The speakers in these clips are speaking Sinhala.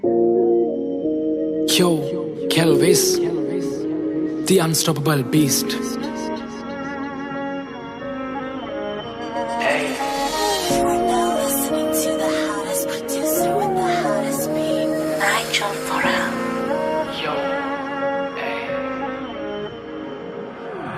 Yo, Kelvis, the unstoppable beast. You are now listening to the hottest producer with the hottest beat, Nigel Farah. Yo,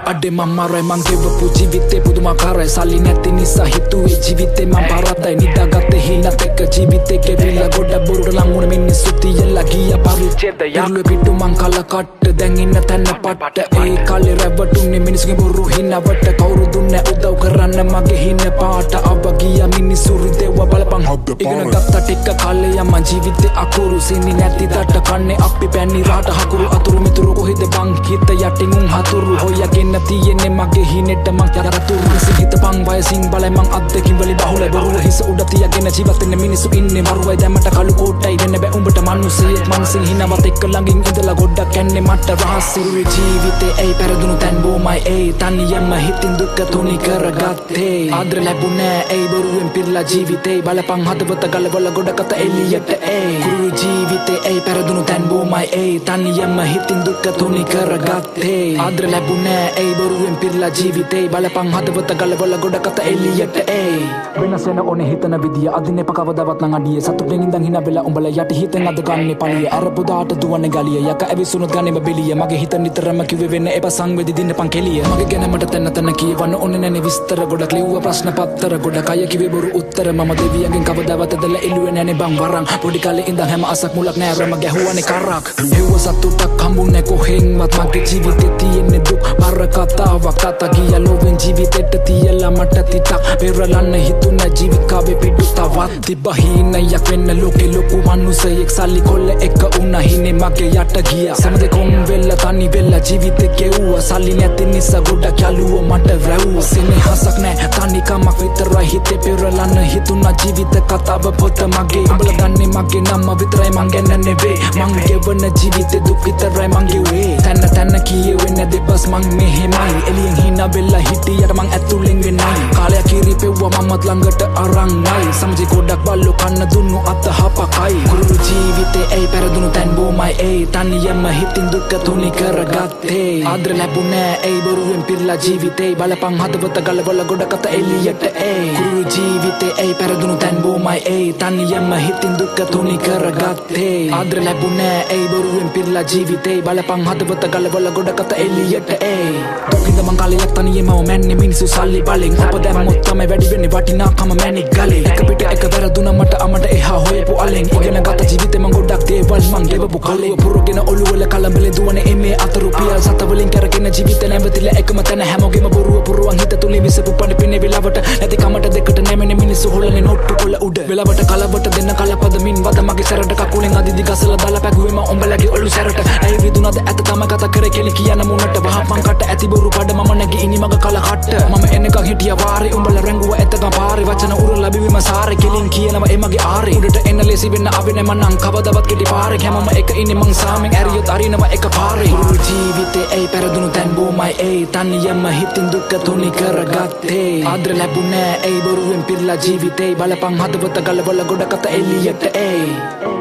Ade mammarai mangevapu ජීවිතේ පුදුමාකාරයි සල්ලි නැති නිසා හිතුවේ ජීවිතේ මම බරතයි නිදාගත්තේ හිණත් එක්ක ජීවිතේ ගෙවිලා ගොඩ බොරුට ලං වුණ මිනිස්සු තියලා ගියා පරිච්ඡේදයක් ඉරුවේ පිටු මං කල කට්ට දැන් ඉන්න තැන පට්ට ඒ කාලේ රැවටුනේ මිනිස්සුගේ බොරු හිනවට කවුරු දුන්නේ උදව් කරන්න මගේ හින පාට අව ගියා මිනිස්සු රිදෙව්ව බලපන් ඉගෙන ගත්තා ටික කාලේ යම ජීවිතේ අකුරු සිනි නැති දට කන්නේ අපි පැණි රාට හකුරු අතුරු මිතුරු කොහෙද බං හිත යටින් උන් හතුරු හොයගෙන තියෙන්නේ මගේ හිනෙට මං යරතුරු සිහිත පං වයසින් බලයි මං අද්දකින් වලි බහුලයි බොරුව හිස උඩ තියගෙන ජීවත් වෙන මිනිස්සු ඉන්නේ මරුවයි දැමට කළු කෝට්ටයි වෙන්න බෑ උඹට මිනිස්සෙක් මංසින් හිනවත් එක්ක ළඟින් ඉඳලා ගොඩක් යන්නේ මට රහසිරුවේ ජීවිතේ ඒ පෙරදුණු තැන් බොමයි ඒ තනියම හිතින් දුක තුනි කරගත්තේ ආදර ලැබුණේ ඒ බොරුවෙන් පිරලා ජීවිතේ බලපං හදවත ගලවල ගොඩකට එළියට ඒ කුරු ජීවිතේ ඒ පෙරදුණු තැන් බොමයි ඒ තනියම හිතින් දුක තුනි කරගත්තේ ආදර ලැබුණේ ඒ බොරුවෙන් පිරලා ජීවිතේ බලපං හදවත ගලවල ගොඩකට එළියට ඒ වෙනස් වෙන ඕනේ හිතන විදිය අදින්නේ පකවදවත් නම් අඩියේ සතුටෙන් ඉඳන් හින වෙලා උඹලා යටි හිතෙන් අද ගන්නේ පළිය අරපු දාට දුවන්නේ ගලිය යක ඇවිසුණුත් ගන්නේම බෙලිය මගේ හිත නිතරම කිව්වේ වෙන්න එපා සංවේදී දින්න පන් කෙලිය මගේ ගැන මට තැන කියවන්න ඕනේ නැනේ විස්තර ගොඩක් ලිව්ව ප්‍රශ්න පත්තර ගොඩක් අය කිව්වේ බොරු උත්තර මම දෙවියන්ගෙන් කවදාවත් ඇදලා එළුවේ නැනේ බං වරන් පොඩි කාලේ ඉඳන් හැම අසක් මුලක් නෑ රම ගැහුවනේ කරක් හෙව්ව සතුටක් හම්බුනේ කොහෙන්වත් මගේ ජීවිතේ තියෙන්නේ දුක් බර කතාවක් තාතා ගියා ලෝවෙන් ජීවිතේට තියලා මට තිතක් පෙරලන්න හිතුණ ජීවිකාවේ පිටු තවත් තිබහිනයක් වෙන්න ලෝකේ ලොකු මනුස්සයෙක් සල්ලි කොල්ල එක උනා හිනේ මගේ යට ගියා සමද කොම් වෙල්ල තනි වෙල්ල ජීවිතේ ගෙවුවා සල්ලි නැති නිසා ගොඩක් යලුව මට වැවුවා සෙනෙහසක් නෑ තනිකමක් විතරයි හිතේ පෙරලන්න හිතුණා ජීවිත කතාව පොත මගේ උඹලා දන්නේ මගේ නම විතරයි මං ගැන නෙවේ මං ගෙවන ජීවිතේ දුක් විතරයි මං ගෙවේ තැන කියවෙන්නේ දෙපස් මං මෙහෙමයි එළියෙන් හිනා වෙල්ලා හිටියට මං ඇතුලෙන් වෙනයි කාලයක් කිරිපෙව්වා මමත් ළඟට අරන් නයි සමජි ගොඩක් බල්ලෝ කන්න දුන්නු අත හපකයි කුරු ජීවිතේ ඒ පෙරදුණු තැන් බොමයි ඒ තනියම හිතින් දුක තුනි කරගත්තේ ආදර ලැබුණේ ඒ බොරුවෙන් පිරලා ජීවිතේ බලපං හදවත ගලවල ගොඩකට එළියට ඒ කුරු ජීවිතේ ඒ පෙරදුණු තැන් බොමයි ඒ තනියම හිතින් දුක තුනි කරගත්තේ ආදර ලැබුණේ ඒ බොරුවෙන් පිරලා ජීවිතේ බලපං හදවත ගලවල ගොඩකට එළියට ඒ දුකින්ද මං කාලයක් තනියම මැන්නේ මිනිස්සු සල්ලි බලෙන් අප දැම්මොත් තමයි වැඩි වෙන්නේ වටිනාකම මැනික් ගලේ එක පිට එක වැරදුනා මට අමට එහා හොයපු අලෙන් ඉගෙන ගත ජීවිතේ මං ගොඩක් දේවල් මං ගෙවපු කලේ පුරගෙන ඔළුවල කලඹලේ දුවනේ එමේ අතරු පියල් සතවලින් කරගෙන ජීවිතේ නැවතිලා එකම තැන හැමෝගෙම බොරුව පුරුවන් හිත තුලින් විසපු පඩ පින්නේ වෙලාවට නැති කමට දෙකට නැමෙන්නේ මිනිස්සු හොල්ලන්නේ නොට්ටු කොළ උඩ වෙලාවට කලවට දෙන්න කලපද මින් වද මගේ සැරට කකුලෙන් අදිදි ගසලා දාලා පැගුවේ මං උඹලගේ ඔලු සැරට ඇයි විදුනද ඇත තම කතා කරේ කෙලි කියන මුණට වහපන් කට ඇති බොරු කඩ මම නැගී ඉනි මග කල කට්ට මම එන්නකන් හිටියා වාරේ උඹලා රැංගුව එතකන් පාරේ වචන උරුල ලැබීම සාරේ කෙලින් කියනවා එමගේ ආරේ උඩට එන්න ලේසි වෙන්න ආවෙන්නේ මන්නම් කවදවත් කෙටි පාරේ හැමම එක ඉන්නේ මං සාමෙන් ඇරියොත් අරිනවා එක පාරේ කුරු ජීවිතේ ඒ පෙරදුණු තැන් බොමයි ඒ තනියම හිතින් දුක තුනි කරගත්තේ ආදර ලැබුණේ ඒ බොරුවෙන් පිරලා ජීවිතේ බලපං හදවත ගලවල ගොඩකට එළියට ඒ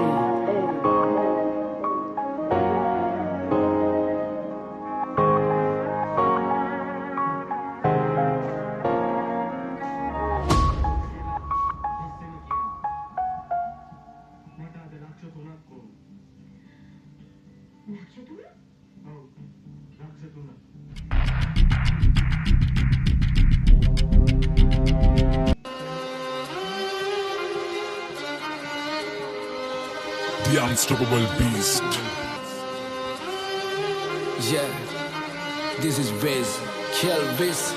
The unstoppable beast. Yeah, this is Wiz, Kelvis.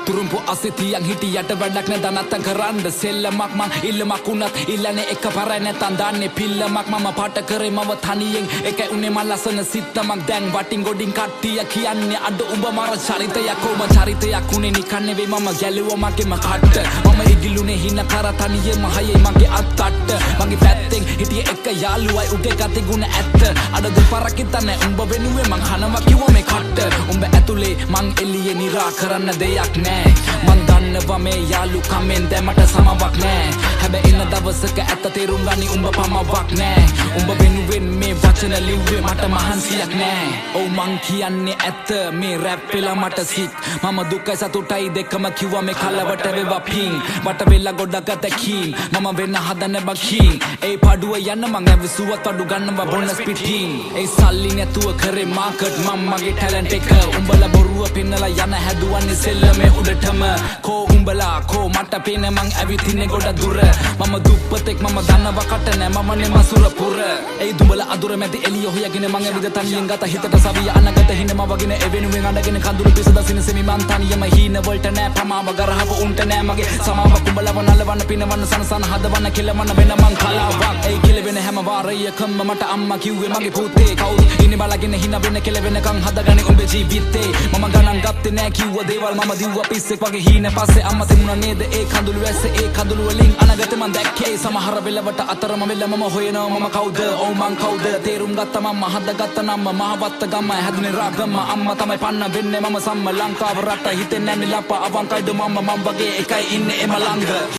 තුරුම්පු අසිතියන් හිටියට වැඩක් නැත නැත්තම් කරන්න සෙල්ලමක් මං ඉල්ලමක් උනත් ඉල්ලන්නේ එක පාරයි නැත්තම් දාන්නේ පිල්ලමක් මම පාට කරේ මව තනියෙන් එකයි උනේ මං ලස්සන සිත්තමක් දැන් වටින් ගොඩින් කට්ටිය කියන්නේ අඩ උඹ මර චරිතයක් කොම චරිතයක් උනේ නිකන් නෙවෙයි මම ගැලුවා මගේම කට්ට මම ඉගිලුනේ හින කර තනියෙම හයේ මගේ අත්තට්ට මගේ පැත්තෙන් හිටියේ එක යාළුවයි උගේ ගති ගුණ ඇත්ත අඩ දෙපාරක් හිතන්නේ උඹ වෙනුවේ මං හනවා කිව්වා මේ කට්ට උඹ ඇතුලේ මං එළියේ නිරා කරන්න දෙයක් නෑ මන් දන්නවා මේ යාළුකමෙන් දැමට සමවක් නෑ හැබැයි ඉන්න දවස දවසක ඇත්ත තේරුම් ගනි උඹ පමවක් නෑ උඹ වෙනුවෙන් මේ වචන ලිව්වේ මට මහන්සියක් නෑ ඔව් මං කියන්නේ ඇත්ත මේ රැප් වෙලා මට සිත් මම දුකයි සතුටයි දෙකම කිව්වා මේ කලවට වේවා පිං වට වෙලා ගොඩක් අතකින් මම වෙන්න හදන බකින් ඒ පඩුව යන්න මං ඇවිසුවත් අඩු ගන්නවා බොනස් පිටින් ඒ සල්ලි නැතුව කරේ මාකට් මම මගේ ටැලන්ට් එක උඹලා බොරුව පින්නලා යන හැදුවන්නේ සෙල්ලමේ උඩටම කෝ උඹලා කෝ මට පේන මං ඇවිතින්නේ ගොඩ දුර මම දුප්පතෙක් මම දන්නවා කට නෑ මම නේ මසුර පුර ඒ දුඹලා අදුර මැදි එළිය හොයගෙන මං ඇවිද තනියෙන් ගත හිතට සවිය අනගත හිනම වගෙන එවෙනුවෙන් අඬගෙන කඳුළු පිස දසින සෙමි මං තනියම හීන වලට නෑ පමාව ගරහව උන්ට නෑ මගේ සමාව කුඹලව නලවන්න පිනවන්න සනසන හදවන්න කෙලවන්න වෙන මං කලාවක් ඒ කෙලවෙන හැම වාරයකම මට අම්මා කිව්වේ මගේ පුතේ කවුද ඉන්නේ බලගෙන හින වෙන කෙලවෙනකන් හදගන්නේ උඹේ ජීවිතේ මම ගණන් ගත්තේ නෑ කිව්ව දේවල් මම දිව්වා පිස්සෙක් වගේ හීන පස්සේ අම්මා තිබුණා නේද ඒ කඳුළු ඇස්සේ ඒ කඳුළු වලින් අනගත මං දැක්කේ සමහර වෙලවට අතරම වෙලම මම හොයනවා මම කවුද ඔව් මං කවුද තේරුම් ගත්තා මම හදගත්ත නම මහවත්ත ගම හැදුනේ රාගම අම්මා තමයි පන්න වෙන්නේ මම සම්ම ලංකාව රට හිතෙන්නේ නැන්නේ ලප්ප අවංකයිද මම වගේ එකයි ඉන්නේ එම ළඟ